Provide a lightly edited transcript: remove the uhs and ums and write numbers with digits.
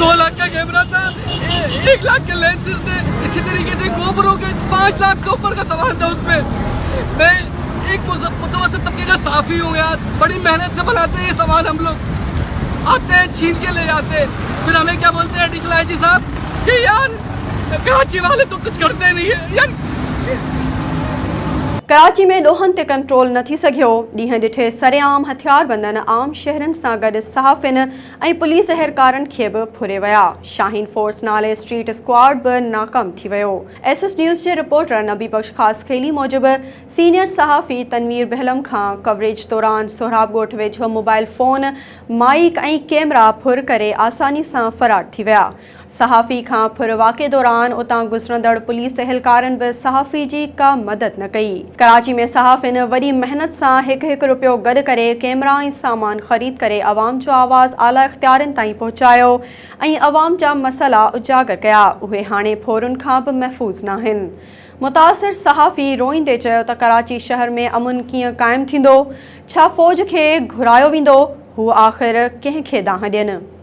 2 लाख का कैमरा था, 1 लाख के लेंसेज थे, इसी तरीके से गोबरों के 5 लाख से ऊपर का सामान था उसमें। मैं एक मुतवस्सित तबके का साफी हूँ यार, बड़ी मेहनत से बनाते हैं ये सामान, हम लोग आते हैं छीन के ले जाते हैं, फिर हमें क्या बोलते हैं एडिशनल आईजी साहब कि यार कराची वाले तो कुछ करते नहीं है यार। कराची में ॾोहनि ते कंट्रोल न थी सघियो। ॾींहं ॾिठे सरेआम हथियार बंदनि आम शहरनि सां गॾु सहाफ़िन ऐं पुलिस अहलकारनि खे बि फुरे विया। शाहीन फोर्स नाले स्ट्रीट स्क्वाड बि नाकाम थी वियो। एसएस न्यूज़ जे रिपोर्टर नबी बख्श ख़ास खेली मूजिबि सीनियर सहाफ़ी तनवीर बहलम खां कवरेज दौरान सोहराब ॻोठ वेझो मोबाइल फ़ोन, माइक ऐं कैमरा फुर करे आसानी सां फ़रार थी विया। सहाफ़ी खां फुर वाक़े दौरान उतां गुज़रंदड़ पुलिस अहलकारनि बि सहाफ़ी जी का मदद न कई। कराची में सहाफ़िन वॾी मेहनत सां हिकु रुपयो गॾु करे कैमरा ऐं सामान ख़रीद करे अवाम जो आवाज़ आला इख़्तियारनि ताईं पहुचायो ऐं अवाम जा मसइला उजागर कया। उहे हाणे फोरुनि खां बि महफ़ूज़ न आहिनि। मुतासिर सहाफ़ी रोईंदे चयो त कराची शहर में अमुन कीअं क़ाइमु थींदो, छा फ़ौज खे घुरायो वेंदो, हू आख़िर कंहिंखे ॾांहुं ॾियनि।